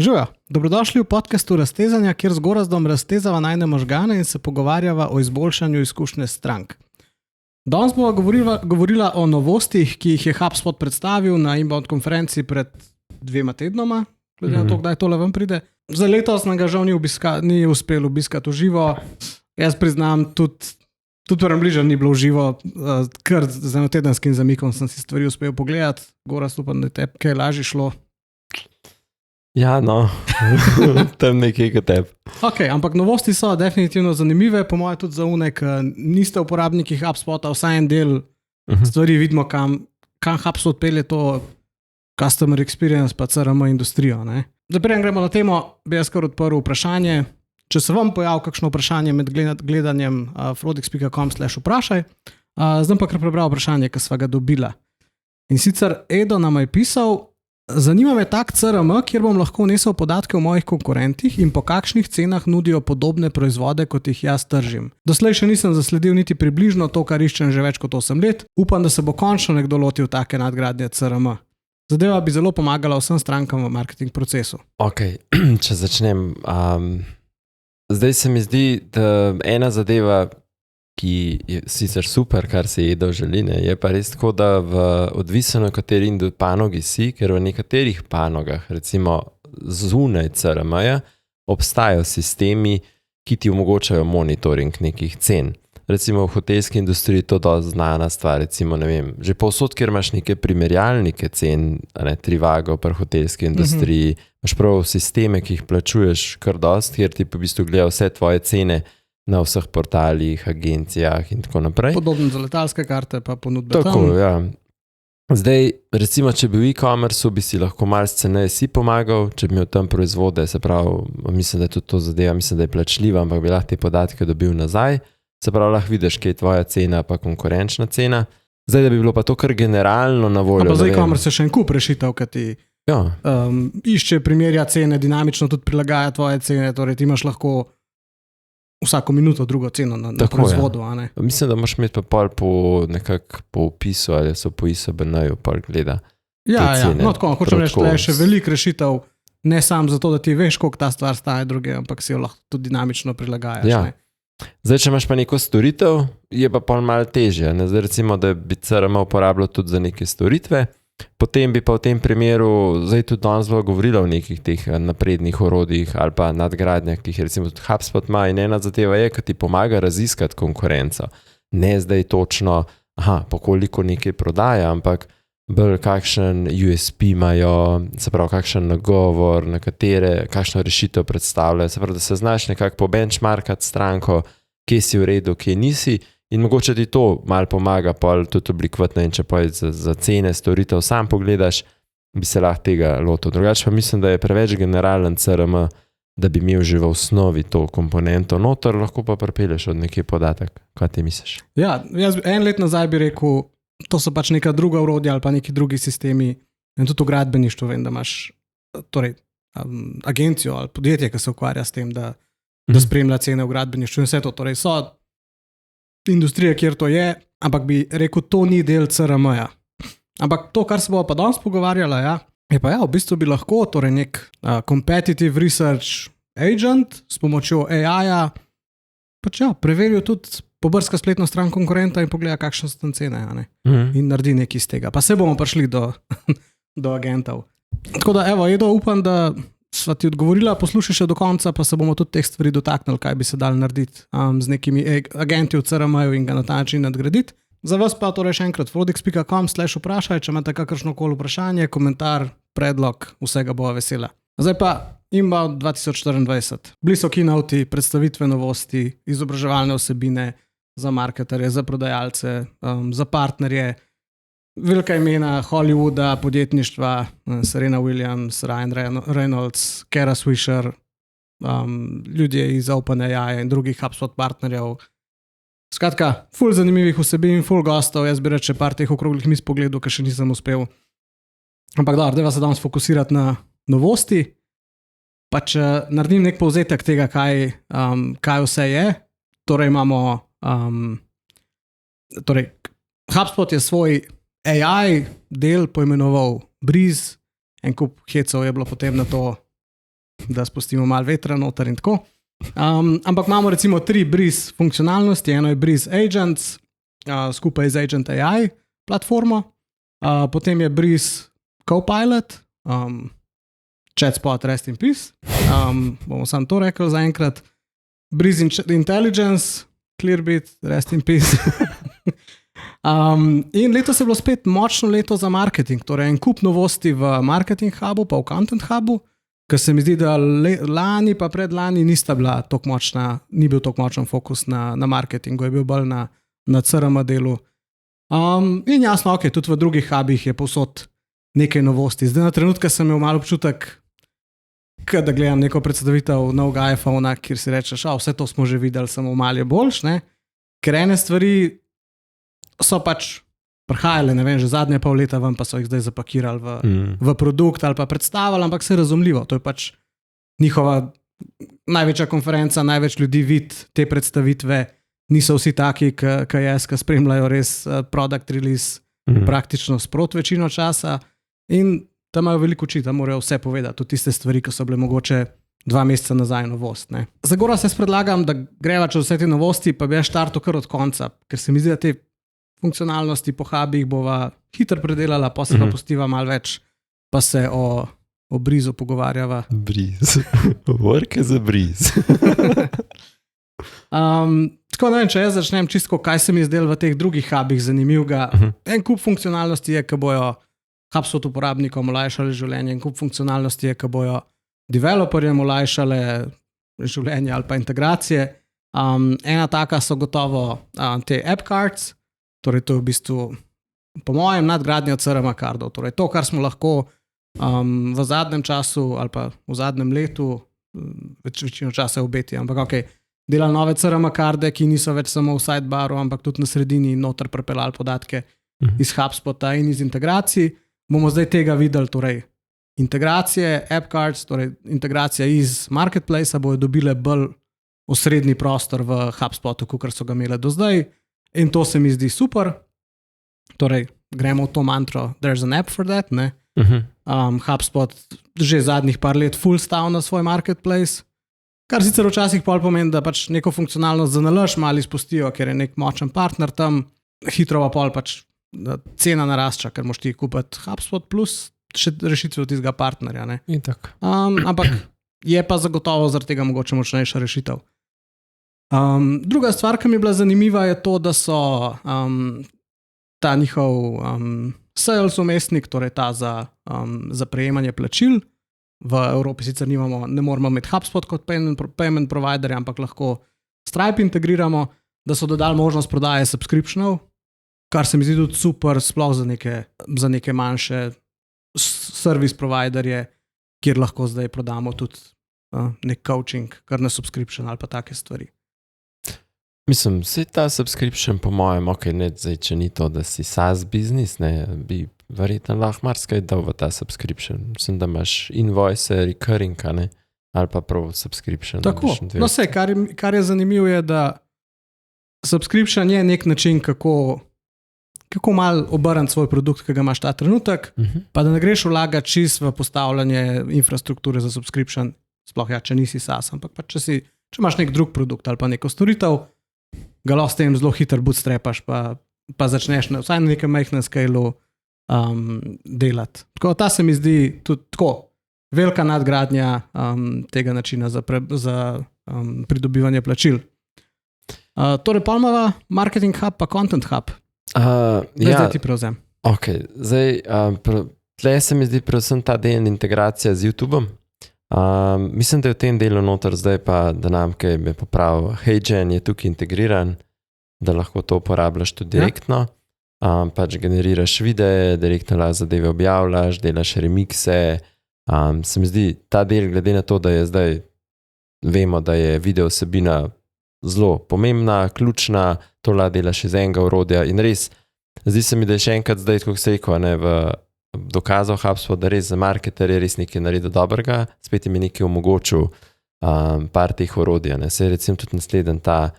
Živijo, dobrodošli v podcastu Raztezanja, kjer z Gorazdom raztezava najne možgane in se pogovarjava o izboljšanju izkušnje strank. Danes bomo govorila o novostih, ki jih je HubSpot predstavil na Inbound konferenci pred 2 tednoma, glede na to, kdaj tole ven pride. Za letos nam ga žal ni uspel obiskati v živo. Jaz priznam, tudi bližje ni bilo v živo, kar z enotedenskim zamikom sem si stvari uspel pogledati. Gorazd, upam, da je tebi kaj lažje šlo. Ja, no, tam nekaj kot tebi. Ok, ampak novosti so definitivno zanimive, po mojem tudi za unek, niste uporabniki HubSpota, vsaj en del stvari vidimo, kam HubSpot pelje to customer experience pa CRM industrijo. Zdaj, preden gremo na temo, bi jaz kar odprl vprašanje. Če se vam pojavi kakšno vprašanje med gledanjem frodix.com/vprašaj, zdaj pa kar prebral vprašanje, ki sva ga dobila. In sicer Edo nam je pisal: zanima me tak CRM, kjer bom lahko vnesel podatke o mojih konkurentih in po kakšnih cenah nudijo podobne proizvode, kot jih jaz tržim. Doslej še nisem zasledil niti približno to, kar iščem že več kot 8 let. Upam, da se bo končno nekdo lotil take nadgradnje CRM. Zadeva bi zelo pomagala vsem strankam v marketing procesu. Ok, če začnem. Zdaj se mi zdi, da ena zadeva, ki je sicer super, kar se Edo želi, je pa res tako, da odvisno na kateri panogi si, ker v nekaterih panogah, recimo zunaj CRM-ja, obstajajo sistemi, ki ti omogočajo monitoring nekih cen. Recimo v hotelski industriji to dosti znana stvar, recimo ne vem, že povsod, kjer imaš neke primerjalnike cen, Trivago pri hotelski industriji, imaš prav sisteme, ki jih plačuješ kar dosti, kjer ti pa v bistvu gleda vse tvoje cene na vseh portalih, agencijah in tako naprej. Podobno za letalske karte pa ponudbe tam. Tako, ja. Zdaj, recimo, če bi v e-commerceu, bi si lahko malce ceneje si pomagal, če bi imel tam proizvode, se pravi, mislim, da je tudi to zadeva, mislim, da je plačljiva, ampak bi lahko te podatke dobil nazaj, se pravi, lahko vidiš, kje je tvoja cena pa konkurenčna cena. Zdaj, da bi bilo pa to kar generalno na voljo. Pa za e-commerce je še en kup rešitev, ki ti išče, primerja cene, dinamično tudi prilagaja tvoje cene, torej ti imaš lahko vsako minuto drugo ceno na proizvodu. Ja. Mislim, da moraš imeti pa pol po opisu ali so po ISBN-ju pol gleda. Ja, no tako, hočem reči, da je še veliko rešitev, ne samo zato, da ti veš, koliko ta stvar staje druge, ampak si jo lahko tudi dinamično prilagajaš. Ja. Zdaj, če imaš pa neko storitev, je pa pol malo težje. Zdaj, recimo, da bi CRM uporabljal tudi za neke storitve, potem bi pa v tem primeru, zdaj tudi danes bo govorila o nekih teh naprednih orodjih ali pa nadgradnjah, ki jih recimo tudi HubSpot ima, in ena zadeva je, ki ti pomaga raziskati konkurenco. Ne zdaj točno, po koliko nekaj prodaja, ampak bolj kakšen USP imajo, se pravi, kakšen nagovor, na katere, kakšno rešitev predstavljajo, se pravi, da se znaš nekako pobenchmarkati stranko, kje si v redu, kje nisi. In mogoče ti to malo pomaga, pol tudi oblikovati, če pa za cene storitev sam pogledaš, bi se lahko tega lotil. Drugače pa mislim, da je preveč generalen CRM, da bi imel že v osnovi to komponento noter, lahko pa pripelješ od nekje podatek. Kaj ti misliš? Ja, jaz 1 let nazaj bi rekel, to so pač neka druga orodja ali pa neki drugi sistemi. In tudi v gradbeništvu vem, da imaš torej, agencijo ali podjetje, ki se ukvarja s tem, da spremlja cene v gradbeništvu in vse to. Torej so industrije, kjer to je, ampak bi rekel, to ni del CRM-ja. Ampak to, kar se bomo pa danes pogovarjala, je pa v bistvu bi lahko torej nek competitive research agent s pomočjo AI-ja pač preveril tudi, pobrska spletno stran konkurenta in pogleda, kakšne so tam cene, in naredi nekaj iz tega. Pa se bomo prišli do agentov. Tako da, Edo, upam, da sva ti odgovorila, poslušaj še do konca, pa se bomo tudi teh stvari dotaknili, kaj bi se dali narediti z nekimi agenti v CRM-ju in ga na ta način nadgraditi. Za vas pa torej še enkrat frodix.com/vprašaj, če imate kakršnokoli vprašanje, komentar, predlog, vsega bova vesela. Zdaj pa Inbound 2024. Bili so keynote, predstavitve novosti, izobraževalne vsebine za marketerje, za prodajalce, za partnerje, velika imena Hollywooda, podjetništva, Serena Williams, Ryan Reynolds, Kara Swisher, ljudje iz OpenAI in drugih HubSpot partnerjev. Skratka, ful zanimivih vsebin, ful gostov, jaz bi reče par teh okroglih miz pogledov, ki še nisem uspel. Ampak da se danes fokusirati na novosti, pa če naredim nek povzetek tega, kaj vse je. Torej imamo, HubSpot je svoj AI del poimenoval Breeze, en kup hecov je bilo potem na to, da spustimo malo vetra noter in tako. Ampak imamo recimo 3 Breeze funkcionalnosti, eno je Breeze Agents, skupaj z Agent AI platformo, potem je Breeze Copilot, chatspot Rest in Peace, bomo sam to rekel zaenkrat, Breeze Intelligence, Clearbit, Rest in Peace. In letos je bilo spet močno leto za marketing, torej en kup novosti v Marketing Hubu pa v Content Hubu, ker se mi zdi, da lani pa predlani nista bila tako močna, ni bil tako močen fokus na marketingu, je bil bolj na CRM delu. In jasno, ok, tudi v drugih hubih je povsod nekaj novosti. Zdaj na trenutke sem imel malo občutek, da gledam neko predstavitev novega iPhona, kjer si rečeš, vse to smo že videli, samo malo je boljš, ne? Ker ene stvari so pač prihajale, ne vem, že zadnje pol leta ven, pa so jih zdaj zapakirali v produkt ali pa predstavili, ampak se je razumljivo. To je pač njihova največja konferenca, največ ljudi vidi te predstavitve, niso vsi taki, ki spremljajo res product release praktično sprot večino časa in tam imajo veliko oči, tam morajo vse povedati, tudi tiste stvari, ki so bile mogoče 2 meseca nazaj novost. Ne. Za Gorazd jaz predlagam, da greva čez vse te novosti, pa bi jaz štartal kar od konca, ker se mi zdi, da te funkcionalnosti po hubih bova hitro predelala, pa se pa pustiva malo več, pa se o Breezu pogovarjava. Breeze. Work is a breeze. Tako ne vem, če jaz začnem čisto, kaj se mi zdelo v teh drugih hubih zanimivega. En kup funkcionalnosti je, ki bojo HubSpot uporabnikom olajšali življenje, en kup funkcionalnosti je, ki bojo developerjem olajšale življenje ali pa integracije. Ena taka so gotovo te app cards, torej to je v bistvu po mojem nadgradnja CRM kardov, torej to, kar smo lahko v zadnjem času ali pa v zadnjem letu, večino časa obeti, ampak ok, delali nove CRM karde, ki niso več samo v sidebaru, ampak tudi na sredini noter prepeljali podatke iz HubSpota in iz integracij. Bomo zdaj tega videli, torej integracije, app cards, torej integracija iz marketplacea bojo dobile bolj osrednji prostor v HubSpotu, kakor so ga imele do zdaj. In to se mi zdi super. Torej, gremo v to mantro, there's an app for that, ne? HubSpot že zadnjih par let full stav na svoj marketplace, kar sicer včasih pol pomeni, da pač neko funkcionalnost zanalaš, malo izpustijo, ker je nek močen partner tam, hitro pa pol pač cena narašča, ker moš ti kupiti HubSpot plus še rešitve od tistega partnerja. Ne? Ampak je pa zagotovo zaradi tega mogoče močnejša rešitev. Druga stvar, ki mi je bila zanimiva, je to, da so ta njihov sales umestnik, torej ta za prejemanje plačil. V Evropi sicer ne moramo imeti HubSpot kot payment provider, ampak lahko Stripe integriramo, da so dodali možnost prodaje subscriptionov, kar se mi zdi tudi super, sploh za neke manjše service providerje, kjer lahko zdaj prodamo tudi nek coaching, kar na subscription ali pa take stvari. Mislim, vse ta subscription po mojem, zdaj, če ni to, da si SaaS biznis, ne, bi verjetno lahko marsikaj dal v ta subscription. Mislim, da imaš invoice, recurring, ne, ali pa prav subscription. Tako, no vse, kar je zanimivo je, da subscription je nek način, kako malo obrniti svoj produkt, ki ga imaš ta trenutek, pa da ne greš vlagati čist v postavljanje infrastrukture za subscription, sploh če nisi SaaS, ampak pa če imaš nek drug produkt ali pa neko storitev, ga lahko s tem zelo hitro bootstrapaš, pa začneš vsaj na nekem majhnem scale delati. Tako, ta se mi zdi tudi tako velika nadgradnja tega načina za pridobivanje plačil. Torej, Palmova, Marketing Hub pa Content Hub. Zdaj ti prevzem. Ok, zdaj, tle se mi zdi predvsem ta del integracija z YouTubeom. Mislim, da je v tem delu noter zdaj pa, da nam kaj me popravil. HeyGen je tukaj integriran, da lahko to uporabljaš tudi direktno. Pač generiraš videe, direktno zadeve objavljaš, delaš remikse. Se mi zdi ta del, glede na to, da je zdaj, vemo, da je video vsebina zelo pomembna, ključna, to delaš iz enega orodja in res, zdi se mi, da je še enkrat zdaj, kot se rekel, v dokazal HubSpot, da res za marketer je res nekaj naredil dobrega, spet jim je nekaj omogočil par teh orodja. Se je recimo tudi naslednji ta,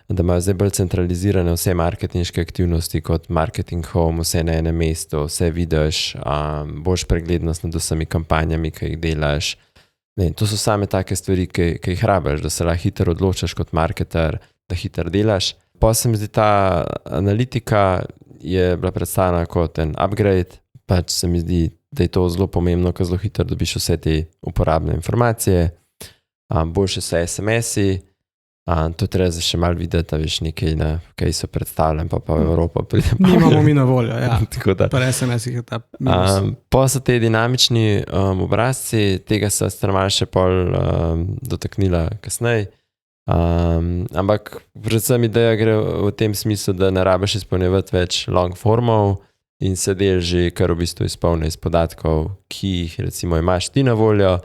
da imajo zdaj bolj centralizirane vse marketinške aktivnosti kot Marketing Home, vse na enem mestu, vse vidiš, boljš preglednost nad vsemi kampanjami, ki jih delaš. Ne, to so same take stvari, ki jih rabiš, da se lahko hitro odločaš kot marketer, da hitro delaš. Pa se mi zdi, ta analitika je bila predstavljena kot en upgrade, pač se mi zdi, da je to zelo pomembno, ker zelo hitro dobiš vse te uporabne informacije, boljše so SMS-i, to treba še malo videti, da veš nekaj, kaj so predstavljeni, pa v Evropo. Nimamo mi na voljo, ja. Tako da. Pa SMS-ih je ta minus. Pa so te dinamični obrazci, tega se strmal še pol dotaknila kasneje. Ampak predvsem ideja gre v tem smislu, da ne rabiš izpolnjevati več long formov in se del že kar v bistvu izpolne iz podatkov, ki jih recimo imaš ti na voljo,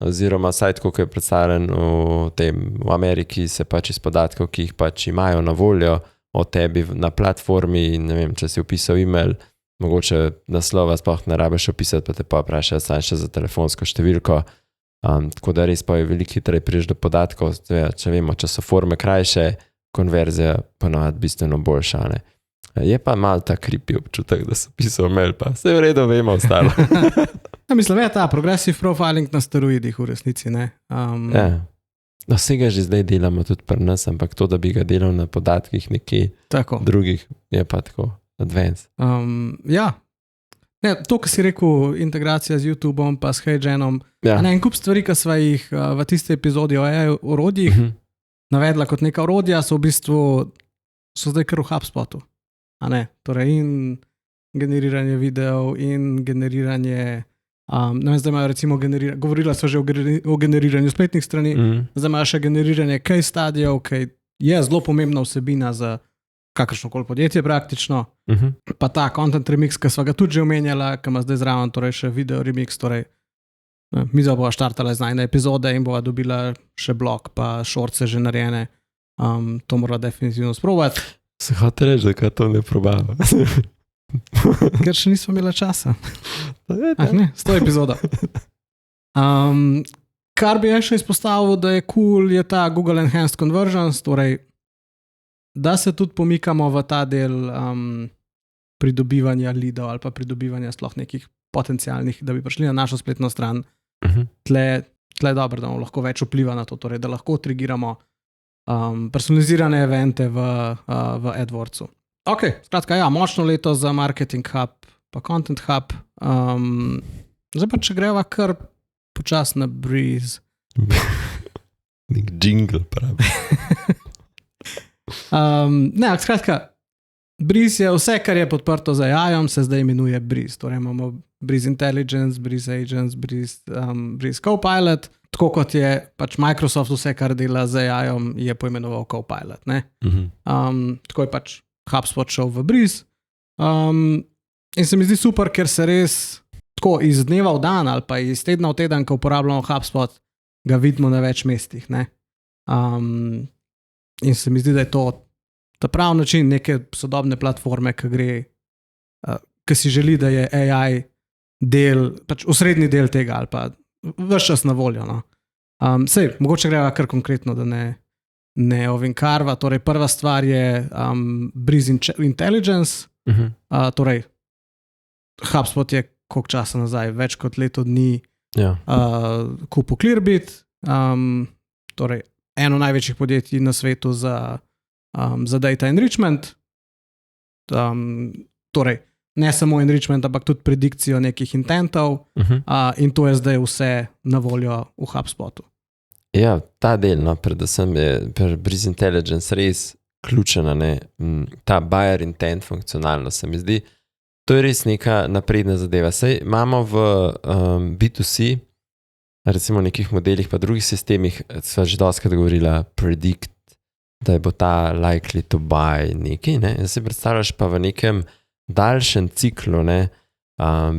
oziroma vsaj tako, ko je predstavljen v Ameriki, se pač iz podatkov, ki jih pač imajo na voljo o tebi na platformi, in ne vem, če si opisal e-mail, mogoče naslova sploh ne rabiš opisati, pa te pa vprašajo samo še za telefonsko številko. Tako da res pa je veliko hitreje priješ do podatkov, če vemo, če so forme krajše, konverzija ponovadi bistveno boljša. Ne? Je pa malo ta creepy občutek, da so pisal mail, pa vse v redu, vemo ostalo. Ja, mislim, je ta progressive profiling na steroidih v resnici, ne? Ja. No, vsega že zdaj delamo tudi pri nas, ampak to, da bi ga delal na podatkih nekje drugih, je pa tako advanced. Ja. Ne, to, kar si rekel, integracija z YouTubeom pa s HeyGenom, en kup stvari, ki sva jih v tiste epizodi o orodjih navedla kot neka orodja, so v bistvu zdaj kar v HubSpotu. Torej in generiranje videov in generiranje, zdaj imajo recimo govorila so že o generiranju spletnih strani, zdaj imajo še generiranje case studijev, ki je zelo pomembna vsebina za kakršnokoli podjetje praktično. Pa ta content remix, ki sva ga tudi že omenjala, ki ima zdaj zraven torej še video remix, torej mi bova štartala z najne epizode in bova dobila še blog, pa shortse že narejene. To mora definitivno sprobati. Se hote reči, da kaj to ne probava. Ker še nismo imeli časa. Ne, 100 epizoda. Kar bi še izpostavil, da je cool, je ta Google Enhanced Conversions, torej da se tudi pomikamo v ta del pridobivanja leadov ali pa pridobivanja sploh nekih potencialnih, da bi prišli na našo spletno stran. Tle je dobro, da imamo lahko več vpliva na to, torej da lahko trigiramo personalizirane evente v AdWordsu. Ok, skratka, ja, močno leto za Marketing Hub pa Content Hub. Zdaj pa, če greva kar počas na Breeze. Nek jingle pravi. Skratka, Breeze je vse, kar je podprto z AI-om, se zdaj imenuje Breeze. Torej imamo Breeze Intelligence, Breeze Agents, Breeze Copilot. Tako kot je pač Microsoft vse, kar dela z AI-om, je poimenoval Copilot. Tako je pač HubSpot šel v Breeze. In se mi zdi super, ker se res tako iz dneva v dan ali pa iz tedna v teden, ko uporabljamo HubSpot, ga vidimo na več mestih. In se mi zdi, da je to ta pravi način neke sodobne platforme, ki si želi, da je AI del, pač osrednji del tega ali pa ves čas na voljo. Sej, mogoče greva kar konkretno, da ne ovinkarva. Torej, prva stvar je Breeze Intelligence. Torej, HubSpot je koliko časa nazaj, več kot leto dni kupil Clearbit. Torej, eno največjih podjetij na svetu za data enrichment. Torej, ne samo enrichment, ampak tudi predikcijo nekih intentov. In to je zdaj vse na voljo v HubSpotu. Ja, ta del, predvsem je Breeze Intelligence res ključena, ta buyer intent funkcionalnost, se mi zdi. To je res neka napredna zadeva. Sej imamo v B2C, recimo v nekih modelih, pa drugih sistemih, sva že dostakrat govorila predict, da bo ta likely to buy nekaj. Zdaj si predstavljaš pa v nekem daljšem ciklu,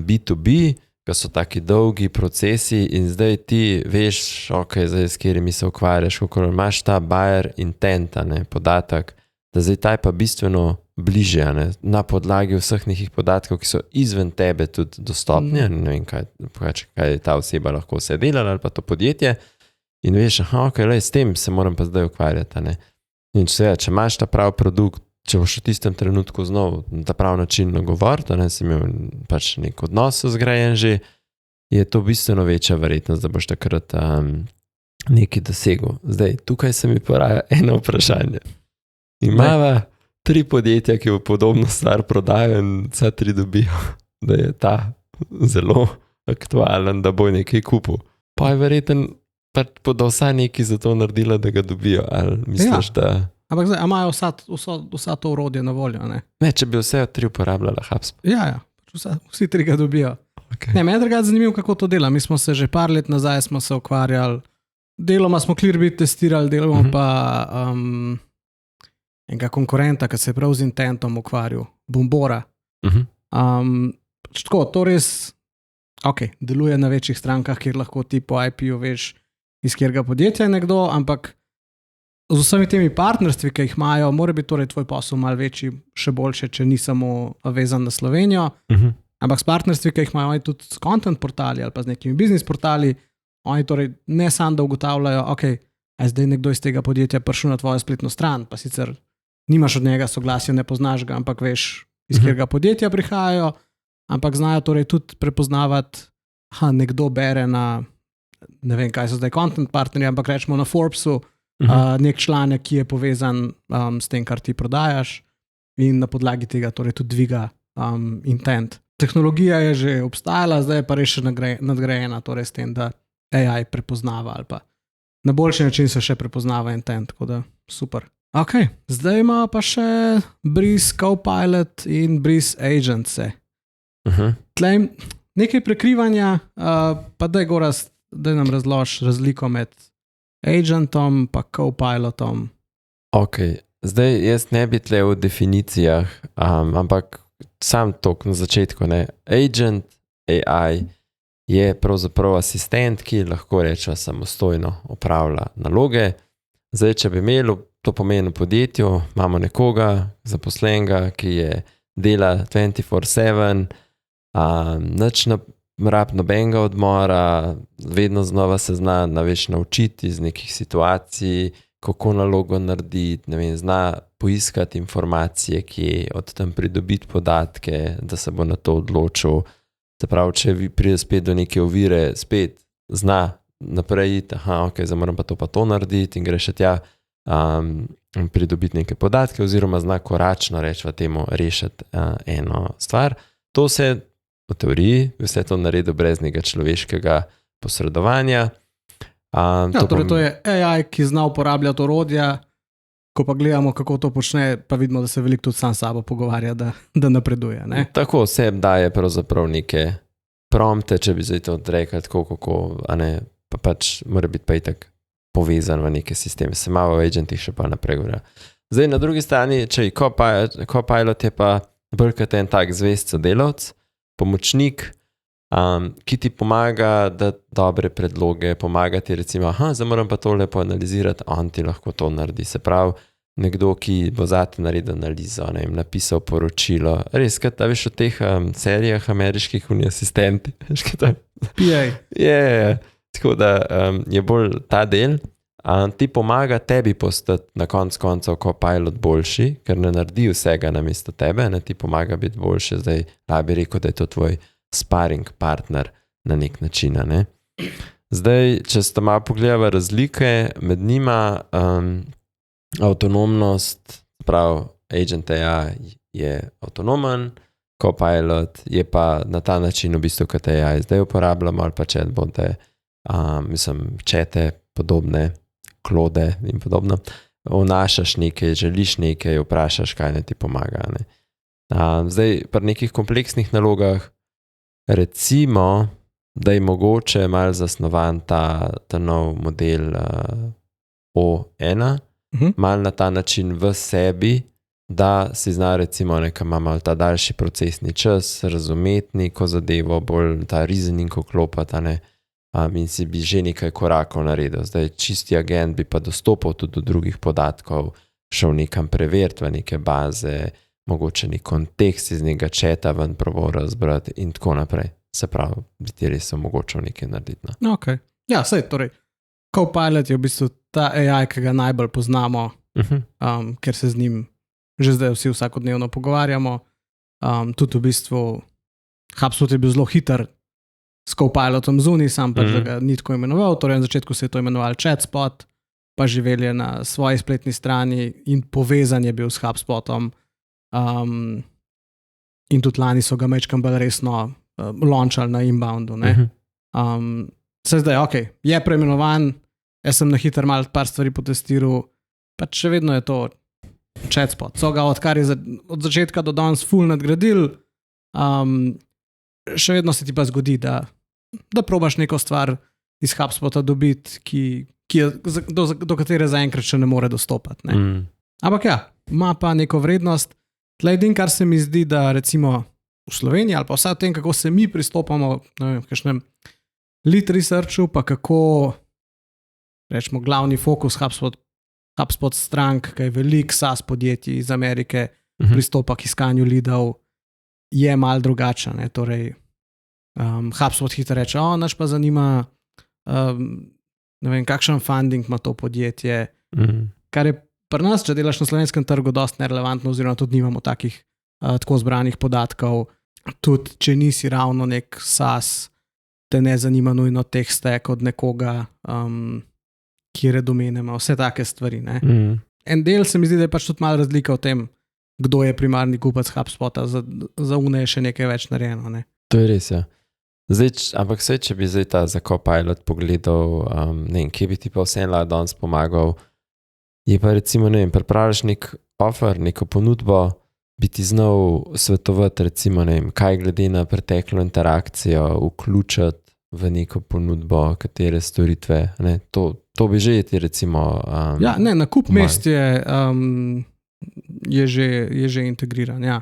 B2B, ki so taki dolgi procesi in zdaj ti veš, zdaj s katerimi se ukvarjaš, kako imaš ta buyer intent, podatek, da zdaj ta je pa bistveno bliže, na podlagi vseh nekih podatkov, ki so izven tebe tudi dostopni, ne vem, kaj ta oseba lahko vse delala ali pa to podjetje, in veš, s tem se moram pa zdaj ukvarjati. In če imaš ta prav produkt, če boš v tistem trenutku znal na ta prav način nagovoriti, si imel pač nek odnos zgrajen že, je to bistveno večja verjetnost, da boš takrat nekaj dosegel. Zdaj, tukaj se mi poraja eno vprašanje. Imava 3 podjetja, ki v podobno stvar prodajo in vsa 3 dobijo, da je ta zelo aktualen, da bo nekaj kupil. Pa je verjeten, pač bodo vsa nekaj za to naredila, da ga dobijo. Ali misliš, da... Ampak zdaj, imajo vsa to orodje na voljo, ne? Ne, če bi vse 3 uporabljala HubSpot. Ja, vsi 3 ga dobijo. Okay. Ne, meni je drugače zanimivo, kako to dela. Mi smo se že par let nazaj smo se ukvarjali, deloma smo Clearbit testirali, deloma pa enega konkurenta, ki se je prav z intentom ukvarjal, Bombora. Tako, to res deluje na večjih strankah, kjer lahko ti po IP-ju veš, iz kjerega podjetja je nekdo, ampak z vsemi temi partnerstvi, ki jih imajo, mora biti torej tvoj posel malo večji, še boljše, če ni samo vezan na Slovenijo. Ampak s partnerstvi, ki jih imajo oni tudi s content portali ali pa z nekimi biznis portali, oni torej ne samo da ugotavljajo, a je zdaj nekdo iz tega podjetja prišel na tvojo spletno stran, pa sicer nimaš od njega soglasja, ne poznaš ga, ampak veš, iz kjerega podjetja prihajajo, ampak znajo torej tudi prepoznavati, nekdo bere na, ne vem, kaj so zdaj content partnerji, ampak rečemo na Forbesu, nek članek, ki je povezan s tem, kar ti prodajaš in na podlagi tega torej tudi dviga intent. Tehnologija je že obstajala, zdaj je pa res še nadgrajena, torej s tem, da AI prepoznava ali pa na boljši način se še prepoznava intent, tako da super. Zdaj ima pa še Breeze Copilot in Breeze Agents. Tlej nekaj prekrivanja, pa daj nam razloži razliko med agentom pa Copilotom. Zdaj jaz ne bi tle v definicijah, ampak sam tok na začetku, ne. Agent AI je pravzaprav asistent, ki lahko reče samostojno opravlja naloge. Zdaj, če bi imeli to pomeni v podjetju, imamo nekoga zaposlenega, ki je dela 24/7, nič rab nobenega odmora, vedno znova se zna naučiti iz nekih situacij, kako nalogo narediti, ne vem, zna poiskati informacije, kje od tam pridobiti podatke, da se bo na to odločil. Se pravi, če pride spet do neke ovire, spet zna naprej iti, zdaj moram pa to narediti in gre še tja pridobiti neke podatke oziroma zna koračno rešiti eno stvar. To se v teoriji vse to naredi brez nekega človeškega posredovanja. Torej to je AI, ki zna uporabljati orodja, ko pa gledamo, kako to počne, pa vidimo, da se veliko tudi sam s sabo pogovarja, da napreduje. Ne? Tako se daje pravzaprav neke prompte, če bi zdaj to odrekali tako, kako, pa pač mora biti pa itak povezan v neke sisteme. Se malo v agentih še pa naprej govorijo. Zdaj na drugi strani, če je Copilot je pa bolj en tak zvest sodelavec, pomočnik, ki ti pomaga dati dobre predloge, pomaga ti recimo, zdaj moram pa tole poanalizirati, on ti lahko to naredi. Se pravi, nekdo, ki bo zate naredil analizo, napisal poročilo. Res, kaj veš o teh serijah ameriških asistenti? PA. Tako da je bolj ta del. Ti pomaga tebi postati na koncu Copilot boljši, ker ne naredi vsega namesto tebe, ti pomaga biti boljši. Zdaj, bi rekel, da je to tvoj sparring partner na nek način. Ne? Zdaj, če sta malo pogledala razlike med njima, avtonomnost, prav, agent AI je avtonomen, Copilot je pa na ta način v bistvu, kot AI zdaj uporabljamo, ali pa chatbote, čete, podobne, klode in podobno. Vnašaš nekaj, želiš nekaj, vprašaš, kaj ne ti pomaga. Ne? Zdaj, pri nekih kompleksnih nalogah, recimo, da je mogoče malo zasnovan ta nov model O1, malo na ta način v sebi, da si zna recimo ima malo ta daljši procesni čas, razumeti neko zadevo, bolj ta reasoning vklopati, in si bi že nekaj korakov naredil. Zdaj, čisti agent bi pa dostopal tudi do drugih podatkov, šel nekam preveriti v neke baze, mogoče nek kontekst iz nekega četa ven probal razbrati in tako naprej. Se pravi, bi ti res omogočal nekaj narediti. Ja, sej, torej, Copilot je v bistvu ta AI, ki ga najbolj poznamo, ker se z njim že zdaj vsi vsakodnevno pogovarjamo. Tudi v bistvu HubSpot je bil zelo hiter s Copilotom zunaj, sam pač da ga ni tako imenoval, torej na začetku se je to imenoval ChatSpot, pa živeli je na svoji spletni strani in povezan je bil s HubSpotom. In tudi lani so ga mečkam bolj resno launchali na inboundu. Se zdaj, ok, je preimenovan, jaz sem na hiter mal par stvari potestiral, pač še vedno je to ChatSpot. So ga odkar je od začetka do danes full nadgradil, še vedno se ti pa zgodi, da probaš neko stvar iz HubSpota dobiti, do katere zaenkrat še ne more dostopati. Ampak ja, ima pa neko vrednost. Tle edin, kar se mi zdi, da recimo v Sloveniji ali pa vsaj v tem, kako se mi pristopamo v kakšnem lead researchu, pa kako rečemo glavni fokus HubSpot strank, ki je velik SaaS podjetij iz Amerike, pristopa k iskanju leadov, je mal drugačen. Torej, HubSpot hitro reče, naš pa zanima, ne vem, kakšen funding ima to podjetje, kar je pri nas, če delaš na slovenskem trgu, dosti nerelevantno, oziroma tudi nimamo takih tako zbranih podatkov. Tudi, če nisi ravno nek SaaS, te ne zanima nujno teh stack od nekoga, kjer je domene, vse take stvari. En del se mi zdi, da je pač tudi malo razlika v tem, kdo je primarni kupec HubSpota, za UNE je še nekaj več narejeno. To je res, ja. Ampak če bi zdaj ta za Copilot pogledal, ne vem, kje bi ti pa vsem lahko danes pomagal, je pa recimo, ne vem, pripraviš nek offer, neko ponudbo, bi ti znal svetovati recimo, ne vem, kaj glede na preteklo interakcijo vključiti v neko ponudbo, katere storitve, ne, to bi že ti recimo... Ja, ne, nakup mest je že integriran, ja.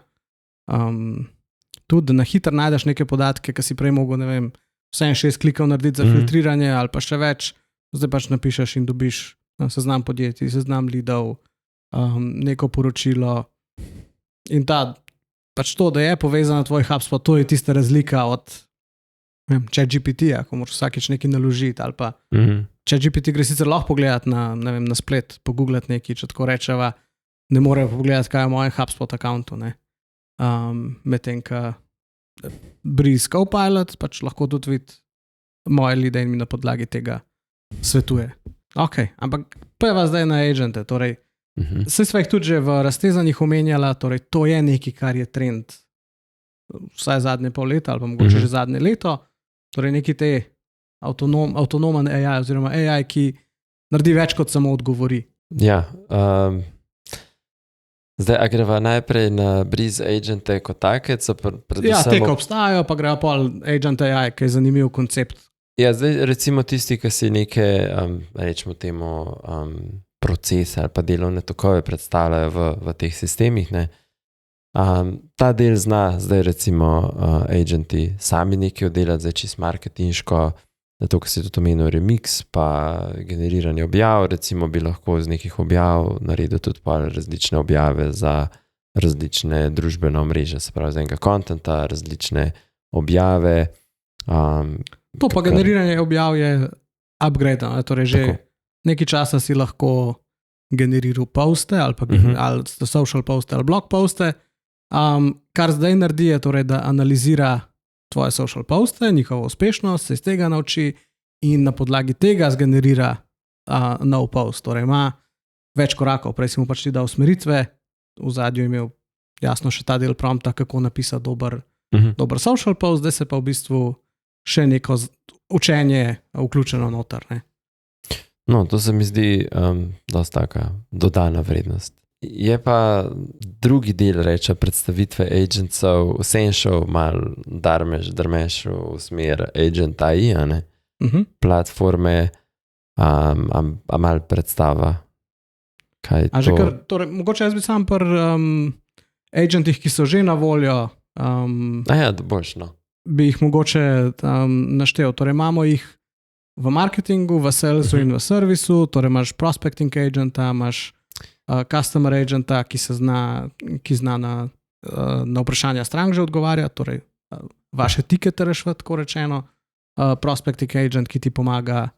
Tudi, da na hitro najdeš neke podatke, ki si prej mogel, ne vem, vsem 6 klikov narediti za filtriranje ali pa še več, zdaj pač napišeš in dobiš seznam podjetij, seznam leadov, neko poročilo in pač to, da je povezano tvoj HubSpot, to je tista razlika od ChatGPT-ja, ko moraš vsakič nekaj naložiti ali pa ChatGPT gre sicer lahko pogledati na splet, pogooglati nekaj, če tako rečeva, ne morejo pogledati, kaj je v mojem HubSpot accountu, medtem, ka Breeze Copilot pač lahko tudi vidi moje leade in mi na podlagi tega svetuje. Ok, ampak pa zdaj na agente, torej saj sva jih tudi že v raztezanjih omenjala, torej to je nekaj, kar je trend vsaj zadnje pol leta ali pa mogoče že zadnje leto, torej neki te avtonomen AI oziroma AI, ki naredi več kot samo odgovori. Ja, zdaj, a greva najprej na Breeze agente kot take? Ja, te, ko obstajajo, pa greva pol agent AI, ki je zanimiv koncept. Ja, zdaj recimo tisti, ki si neke, rečemo temu, procese ali pa delovne tokove predstavljajo v teh sistemih, ne. Ta del zna zdaj recimo agenti sami nekaj oddelati, zdaj čist marketinško, zato, ker si tudi omenil remix, pa generiranje objav, recimo bi lahko z nekih objav naredil tudi pa različne objave za različne družbene omrežje, se pravi za enega contenta, različne objave. To pa generiranje objav je upgrade, torej že nekaj časa si lahko generiral poste ali pa ali social poste ali blog poste, kar zdaj naredi je torej, da analizira tvoje social poste, njihovo uspešnost, se iz tega nauči in na podlagi tega zgenerira nov post. Torej ima več korakov, prej si mu pač ti dal usmeritve, v zadju imel jasno še ta del prompta, kako napisati dober social post, zdaj se pa v bistvu še neko učenje vključeno noter. No, to se mi zdi dosta taka dodana vrednost. Je pa drugi del reče predstavitve agentsov vsem šel malo drmeš v smer agent AI, ne? Platforme, a malo predstava, kaj je to? Torej, mogoče jaz bi sam agentih, ki so že na voljo, boljš, no. Bi jih mogoče naštel. Torej, imamo jih v marketingu, v salesu in v servisu, torej imaš prospecting agenta, imaš customer agenta, ki zna na vprašanja strank že odgovarja, torej vaše tikete rešiti, tako rečeno. Prospecting agent, ki ti pomaga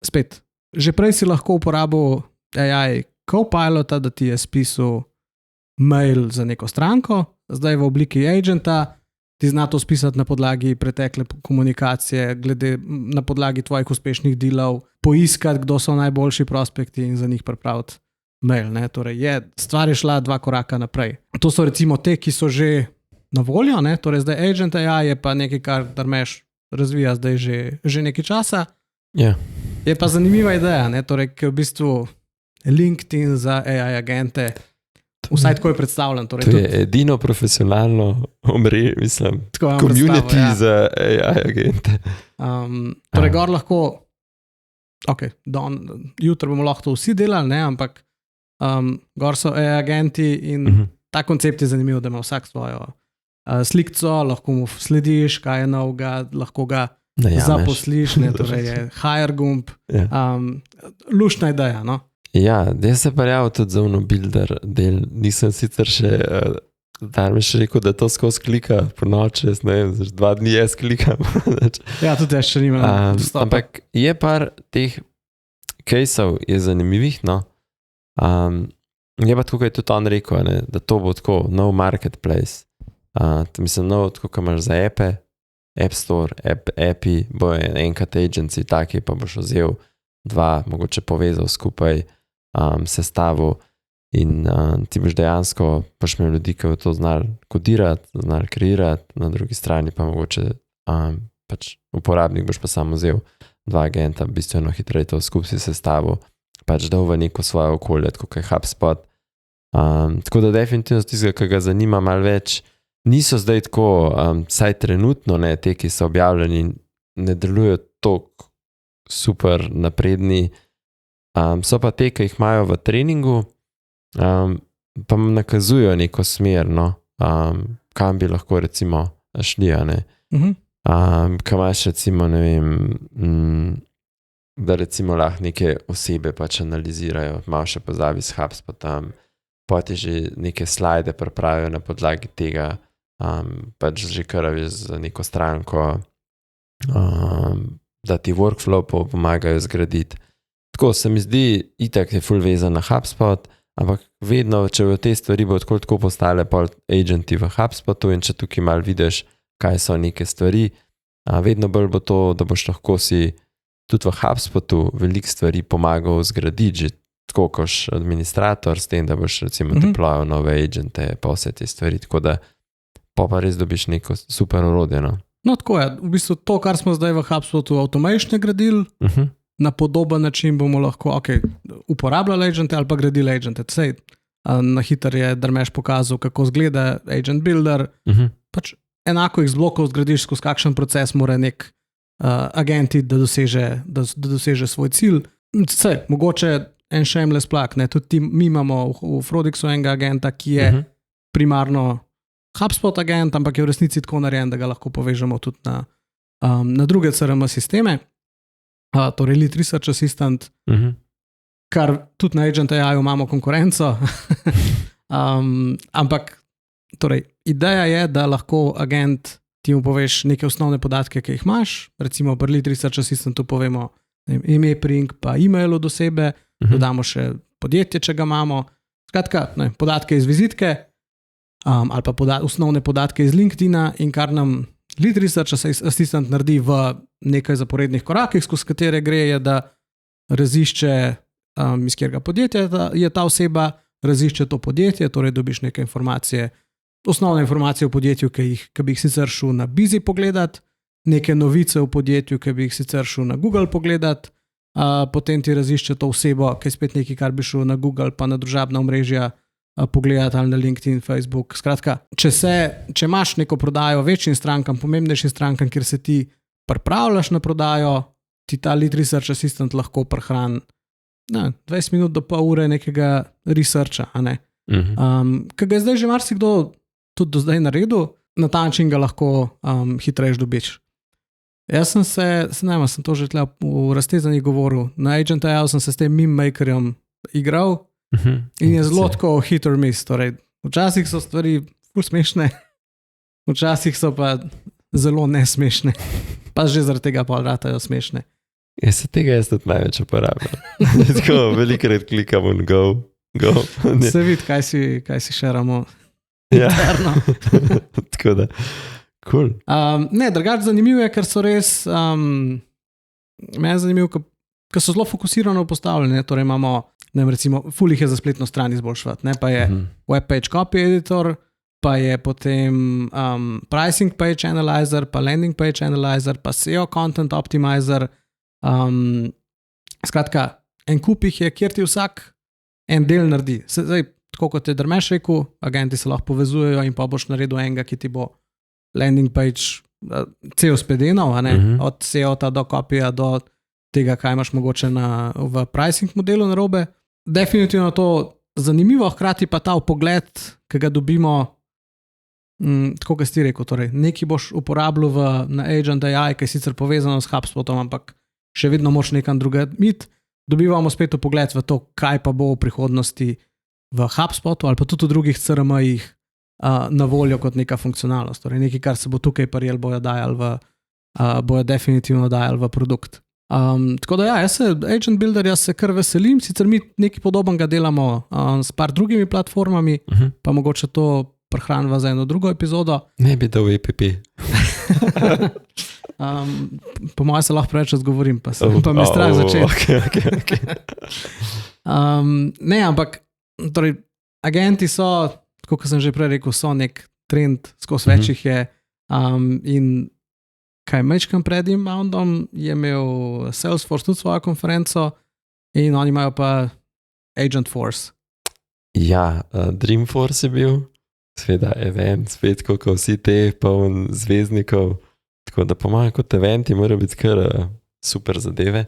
spet. Že prej si lahko uporabil AI Copilota, da ti je spisal mail za neko stranko, zdaj v obliki agenta ti zna to spisati na podlagi pretekle komunikacije, na podlagi tvojih uspešnih delov, poiskati, kdo so najboljši prospekti in za njih pripraviti mail. Ne? Torej, stvar je šla 2 koraka naprej. To so recimo te, ki so že na voljo, ne? Torej zdaj Agent AI je pa nekaj, kar Dharmesh razvija zdaj že nekaj časa. Ja. Je pa zanimiva ideja, ne? Torej, ki je v bistvu LinkedIn za AI agente. Vsaj tako je predstavljen. Torej, to je edino profesionalno mislim, community za AI agente. Torej, gor lahko, jutro bomo lahko to vsi delali, ne? Ampak gor so AI agenti in ta koncept je zanimiv, da ima vsak svojo slikco, lahko mu slediš, kaj je novega, lahko ga zaposliš, ne? Torej je hire gumb. Luštna ideja, no? Ja, jaz se pa javil tudi za builder del. Nisem sicer še Dharmesh rekel, da to skozi klika po noči, jaz ne vem, 2 dni jaz klikam. Ja, tudi jaz še nimam dostopa. Ampak je par teh caseov je zanimivih, no. Je pa tako, kot je tudi on rekel, ne, da to bo tako nov marketplace. Mislim, tako, ko imaš za appe, App Store, appi, bo enkrat agency, taki pa boš vzel 2, mogoče povezal skupaj, sestavil in ti boš dejansko boš imel ljudi, ki bo to znali kodirati, znali kreirati, na drugi strani pa mogoče pač uporabnik boš pa samo vzel 2 agenta, bistveno hitreje to skupaj si sestavil, pač dal v neko svoje okolje, tako kot je HubSpot. Tako da definitivno tistega, ki ga zanima malo več, niso zdaj tako, saj trenutno ne, te, ki so objavljeni, ne delujejo toliko super napredni, so pa te, ki jih imajo v treningu, pa nakazujo neko smer, no, kam bi lahko recimo šli, ne. Kaj imaš recimo, ne vem, da recimo lahko neke osebe pač analizirajo, malo še pozabi s HubSpotom, poti že neke slajde pripravijo na podlagi tega, pač že kar za neko stranko, da ti workflow pomagajo zgraditi. Tako se mi zdi, itak je ful vezan na HubSpot, ampak vedno, če v te stvari bo tako postale pol agenti v HubSpotu in če tukaj malo vidiš, kaj so neke stvari, vedno bolj bo to, da boš lahko si tudi v HubSpotu veliko stvari pomagal zgraditi, že tako koš administrator, s tem, da boš recimo deployal nove agente, pa vse te stvari, tako da pa res dobiš neko super orodje, no. No, tako je. V bistvu to, kar smo zdaj v HubSpotu automation gradili, na podoben način bomo lahko uporabljali agente ali pa gradili agente. Sej, na hitro je Dharmesh pokazal, kako izgleda agent builder. Pač enako jih z blokov zgradiš, skozi kakšen proces mora nek agenti, da doseže svoj cilj. Sej, mogoče en shameless plug, ne? Tudi mi imamo v Frodixu enega agenta, ki je primarno HubSpot agent, ampak je v resnici tako narejen, da ga lahko povežemo tudi na druge CRM sisteme, torej Lead Research Assistant, kar tudi na Agent AI imamo konkurenco, ampak torej, ideja je, da lahko agent ti mu poveš neke osnovne podatke, ki jih imaš, recimo pri Lead Research Assistantu povemo ime, priimk pa e-mail od osebe, dodamo še podjetje, če ga imamo, skratka, podatke iz vizitke, ali pa osnovne podatke iz LinkedIna in kar nam Lead Research Assistant naredi v nekaj zaporednih korakih, skozi katere gre, je, da razišče, iz katerega podjetja je ta oseba, razišče to podjetje, torej dobiš neke informacije, osnovne informacije o podjetju, ki bi jih sicer šel na Bizi pogledat, neke novice o podjetju, ki bi jih sicer šel na Google pogledat, potem ti razišče to osebo, ki je spet nekaj, kar bi šel na Google, pa na družabna omrežja pogledati ali na LinkedIn, Facebook. Skratka, če imaš neko prodajo večjim strankam, pomembnejšim strankam, kjer se ti pripravljaš na prodajo, ti ta Lead Research Assistant lahko prihrani 20 minut do pol ure nekega researcha, a ne? Ki ga je zdaj že marsikdo tudi do zdaj naredil, na ta način ga lahko hitreje dobiš. Jaz sem to že v raztezanjih govoril, na Agent AI sem se s tem meme makerjem igral, in je zelo tako hit or miss, torej včasih so stvari ful smešne, včasih so pa zelo nesmešne, pa že zaradi tega pol ratajo smešne. Se tega jaz tudi največ uporabljam. Tako velikrat klikam in go. Se vidi, kaj si šeramo interno. Tako da, Cool. Ne, drugače zanimivo je, ker so res, meni je zanimivo, ker so zelo fokusirano postavljene, torej imamo, ne vem, recimo, ful jih je za spletno stran izboljšati, ne, pa je webpage copy editor, pa je potem pricing page analyzer, pa landing page analyzer, pa SEO content optimizer, skratka, en kup jih je, kjer ti vsak en del naredi. Zdaj, tako kot je Drmeš rekel, agenti se lahko povezujejo in pa boš naredil enega, ki ti bo landing page cel spedenal, od SEO-ta do kopija do tega, kaj imaš mogoče v pricing modelu narobe. Definitivno to zanimivo, hkrati pa ta vpogled, ki ga dobimo, tako kot si rekel, torej, nekaj boš uporabljal na Agent AI, ki je sicer povezano s HubSpotom, ampak še vedno moš nekam druga mit. Dobivamo spet vpogled v to, kaj pa bo v prihodnosti v HubSpotu ali pa tudi v drugih CRM-jih na voljo kot neka funkcionalnost. Torej nekaj, kar se bo tukaj prijel, bojo definitivno dajali v produkt. Tako da jaz se Agent Builderja se kar veselim, sicer mi nekaj podobnega delamo s par drugimi platformami, pa mogoče to prehranva za eno drugo epizodo. Ne bi dal EPP. Po mojem se lahko preveč razgovorim, pa mi je strah začeti. Okay. Ne, ampak torej, agenti so, tako kot sem že prej rekel, so nek trend, skozi več jih je. In kaj mečkam pred inboundom, je imel Salesforce tudi svojo konferenco in oni imajo pa Agentforce. Ja, Dreamforce je bil, sveda event, spet kako vsi te poln zvezdnikov, tako da po mojem kot eventi mora biti kar super zadeve.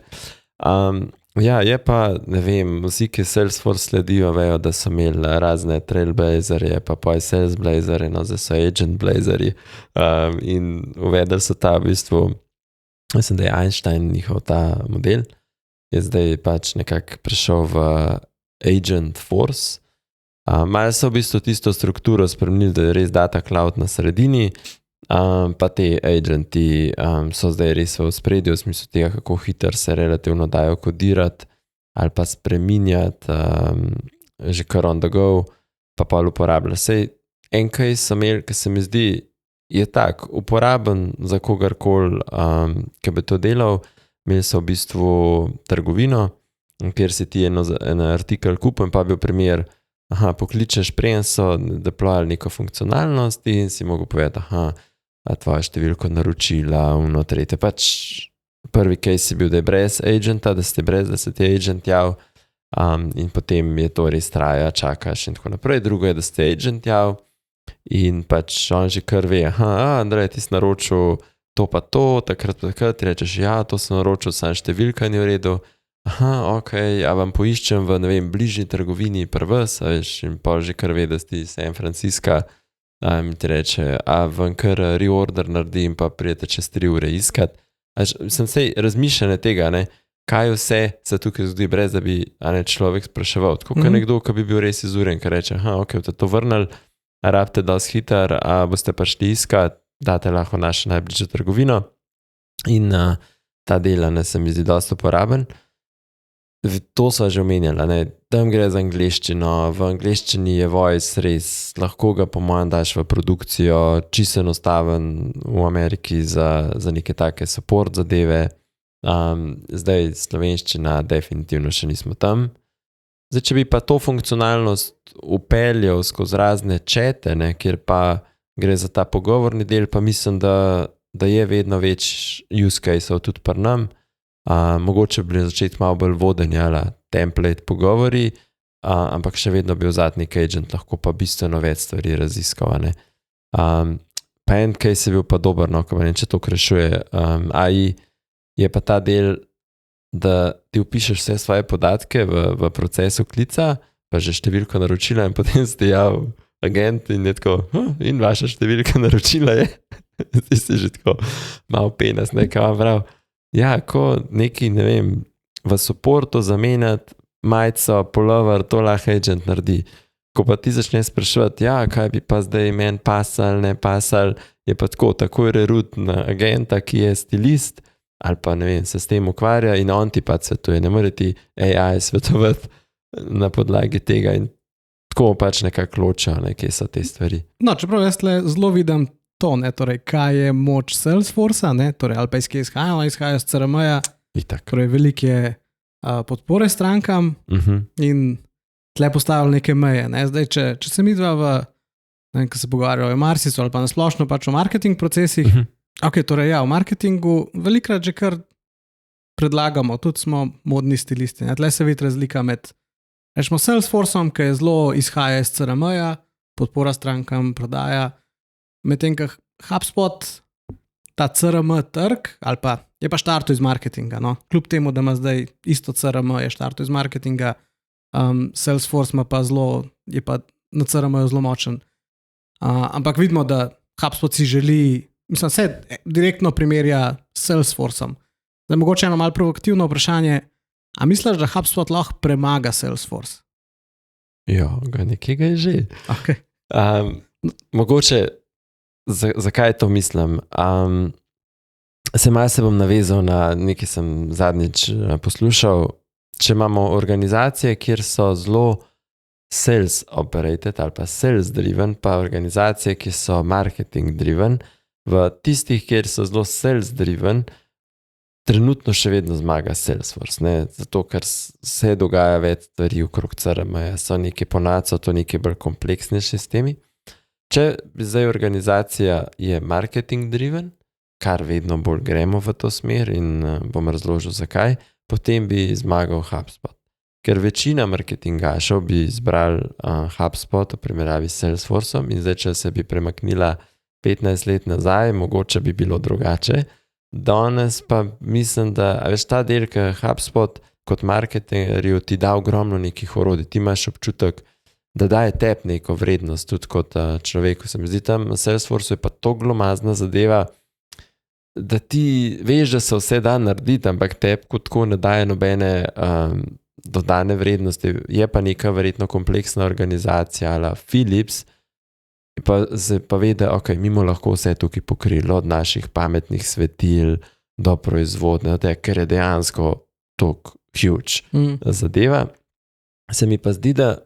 Ja, je pa, ne vem, vsi, ki Salesforce sledijo, vejo, da so imeli razne Trailblazerje, pa je Sales Blazerje, no, zdaj so Agent Blazerji in uvedli so ta v bistvu, mislim, da je Einstein njihov ta model, je zdaj pač nekako prišel v Agentforce. Malo so v bistvu tisto strukturo spremenili, da je res data cloud na sredini, pa te agenti so zdaj res v spredju, v smislu tega, kako hiter se relativno dajo kodirati ali pa spreminjati, že kar on the go, pa uporablja. Sej en case sem imel, ki se mi zdi, je tak, uporaben za kogarkoli, ki bi to delal. Imeli so v bistvu trgovino, kjer si ti en artikel kupil, pa bil primer, pokličeš, preden so deployali neko funkcionalnost in si mogel povedati, tvoja številko naročila, tretje. Pač prvi case je bil, da je brez agenta, da se ti agent jav, in potem je to res traja, čakaš in tako naprej. Drugo je, da ste agent jav in pač on že kar ve, Andrej, ti si naročil to pa to, takrat ti rečeš, ja, to sem naročil, sam številka ni v redu, ok, a vam poiščem v, ne vem, bližnji trgovini prvs, in pa že kar ve, da si San Francisco, in ti reče, a vam kar reorder naredim, pa prijete čez 3 ure iskat. Sem sej razmišljanje tega, ne, kaj vse se tukaj zgodi, brez da bi človek spraševal. Tako kot nekdo, ki bi bil res izuren, ki reče, ok, boste to vrnili, rabite dosti hiter, a boste pa šli iskat, date lahko našo najbližjo trgovino. In ta dela se mi zdi dosti uporaben. To so že omenjali, ne, tam gre za angleščino, v angleščini je voice res, lahko ga po mojem daš v produkcijo, čisto enostaven v Ameriki za neke take support zadeve. Zdaj slovenščina definitivno še nismo tam. Zdaj, če bi pa to funkcionalnost upeljal skozi razne čete, ne, kjer pa gre za ta pogovorni del, pa mislim, da je vedno več use caseov tudi pri nam. Mogoče bi začeti malo bolj vodenja, template pogovori, ampak še vedno bi vzadnik agent lahko pa bistveno več stvari raziskal. Pa en case je bil pa dober, no, ko če to krešuje AI, je pa ta del, da ti upišeš vse svoje podatke v procesu klica, pa že številko naročila in potem ste jav agent in je tako, in vaša številka naročila je. Ti si že tako malo penas, nekaj vam prav. Ja, ko neki, ne vem, v supportu zamenjati majico, pullover, to lahko agent naredi. Ko pa ti začne spraševati, ja, kaj bi pa zdaj meni pasal, ne pasal, je pa takoj reroute na agenta, ki je stilist, ali pa ne vem, se s tem ukvarja in on ti pa svetuje. Ne more ti AI svetovati na podlagi tega in tako pač nekako loča, kje so te stvari. No, čeprav jaz zelo vidim to, ne, torej, kaj je moč Salesforcea, ne, torej, ali pa iz kje izhajajo z CRM-ja, torej velike podpore strankam in tle postavili neke meje. Ne. Zdaj, če se midva ko se pogovarjajo o Marsisu ali pa nasplošno pač o marketing procesih, torej ja, v marketingu velikrat že kar predlagamo, tudi smo modni stilisti. Ne. Tle se vidi razlika med rečemo Salesforceom, ki je zelo izhaja iz CRM-ja, podpora strankam, prodaja, medtem ko HubSpot, ta CRM trg, ali pa je pa štartil iz marketinga. No? Kljub temu, da ima zdaj isto CRM, je štartil iz marketinga, Salesforce ima pa je pa na CRM-ju zelo močen. Ampak vidimo, da HubSpot si želi, mislim, se direktno primerja s Salesforceom. Zdaj, mogoče eno malo provokativno vprašanje, a misliš, da HubSpot lahko premaga Salesforce? Ja, ga nekega je že. Okay. Mogoče, zakaj to mislim? Malo se bom navezal na nekaj, sem zadnjič poslušal. Če imamo organizacije, kjer so zelo sales operated ali pa sales driven, pa organizacije, ki so marketing driven, v tistih, kjer so zelo sales driven, trenutno še vedno zmaga Salesforce, ne? Zato, ker se dogaja več stvari okrog CRM-ja, so neke ponaco, to neke bolj kompleksne sistemi. Če zdaj organizacija je marketing driven, kar vedno bolj gremo v to smer in bom razložil zakaj, potem bi zmagal HubSpot. Ker večina marketingašev bi izbrali HubSpot v primerjavi s Salesforceom in zdaj, če se bi premaknila 15 let nazaj, mogoče bi bilo drugače. Danes pa mislim, da veš ta del, ki HubSpot kot marketerju ti da ogromno nekih orodij. Ti imaš občutek, da daje tebi neko vrednost tudi kot človeku. Se mi zdi tam na Salesforceu je pa to glomazna zadeva, da ti veš, da se vse da narediti, ampak tebi kot tako ne daje nobene dodane vrednosti. Je pa neka verjetno kompleksna organizacija ali Philips, pa se pa ve, da mi bomo lahko vse tukaj pokrili, od naših pametnih svetil do proizvodne, ker je dejansko tako huge zadeva. Se mi pa zdi, da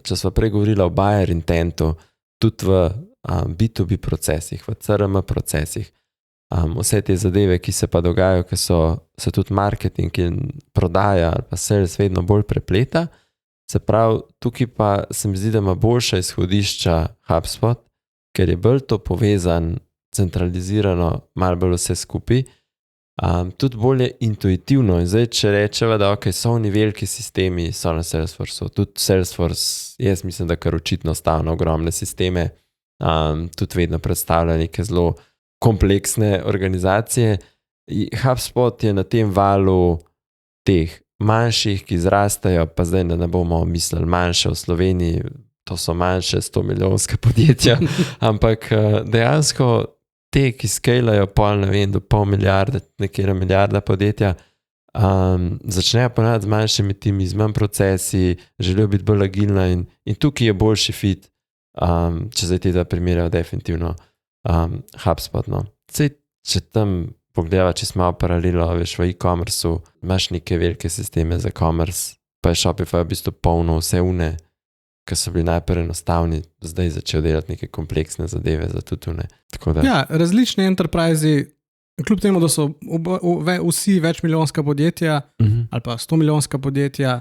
če smo prej govorili o buyer intentu, tudi v B2B procesih, v CRM procesih, vse te zadeve, ki se pa dogajajo, ki se tudi marketing in prodaja ali pa sales vedno bolj prepleta. Se pravi, tukaj pa se mi zdi, da ima boljša izhodišča HubSpot, ker je bolj to povezan, centralizirano, malo bolj vse skupaj, tudi bolje intuitivno. In zdaj, če rečeva, da so oni veliki sistemi, so na Salesforceu, tudi Salesforce, jaz mislim, da kar očitno stavno ogromne sisteme, tudi vedno predstavlja neke zelo kompleksne organizacije. HubSpot je na tem valu teh manjših, ki izrastajo, pa zdaj ne bomo mislili manjše v Sloveniji, to so manjše 100-milijonske podjetja, ampak dejansko te, ki skalajo do pol milijarde, nekje milijarda podjetja, začnejo ponavljati z manjšimi timi, z manj procesi, želijo biti bolj agilna in tukaj je boljši fit, če zdaj te da primerjajo definitivno HubSpot. No. Če tam pogledava, če smo paralelo, veš, v e-commerceu imaš neke velike sisteme za commerce, pa je Shopify v bistvu polno vse une, ki so bili najprej enostavni, zdaj začel delati neke kompleksne zadeve za tudi une. Ja, različni enterprise, kljub temu, da so vsi večmilijonska podjetja ali pa 100-milijonska podjetja,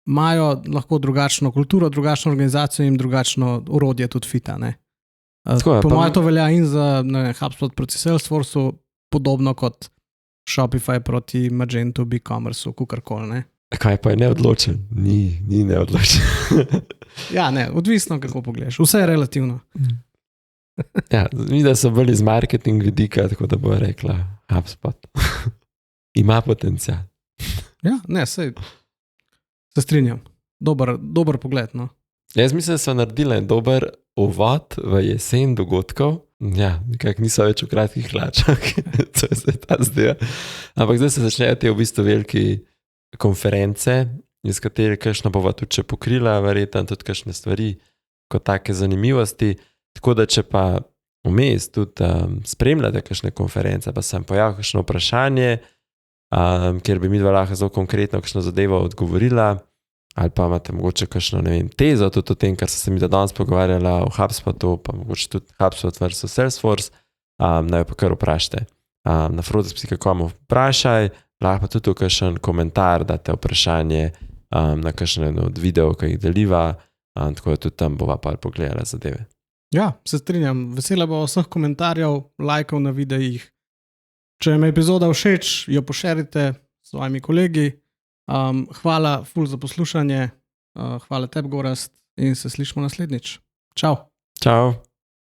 imajo lahko drugačno kulturo, drugačno organizacijo in drugačno orodje tudi fita. Ne? Po mojem to velja in za HubSpot proti Salesforceu, podobno kot Shopify proti Magento, BigCommerceu, kukorkoli, ne? Kaj pa je neodločen? Ni neodločen. Ja, ne, odvisno kako pogledaš. Vse je relativno. Ja, mi da so bolj iz marketing vidika, tako da bo rekla HubSpot. Ima potencial. Ja, ne, se strinjam. Dober pogled, no. Jaz mislim, da so naredili en dober uvod v jesen dogodkov. Ja, nekako niso več v kratkih hlačah, to je zdaj ta zdaj. Ampak zdaj se začnejo te v bistvu veliki konference, iz katerih kakšno bova tudi še pokrila, verjetno tudi kakšne stvari, kot take zanimivosti. Tako da, če pa vmes tudi spremljate kakšne konference, pa sem pojavil kakšno vprašanje, kjer bi mi dva lahko zelo konkretno kakšno zadevo odgovorila, ali pa imate mogoče kakšno, ne vem, tezo tudi o tem, kar so se mi danes pogovarjala o HubSpotu, pa mogoče tudi HubSpot versus Salesforce, naj jo pa kar vprašajte. Na frodex.com vprašaj, lahko pa tudi kakšen komentar, date vprašanje na kakšen od videov, ki jih deliva, tako da tudi tam bova pa pogledala zadeve. Ja, se strinjam. Vesela bo vseh komentarjev, lajkov na videih. Če vam je epizoda všeč, jo pošerite s svojimi kolegi. Hvala ful za poslušanje, hvala tebi, Gorazd, in se slišimo naslednjič. Čau! Čau!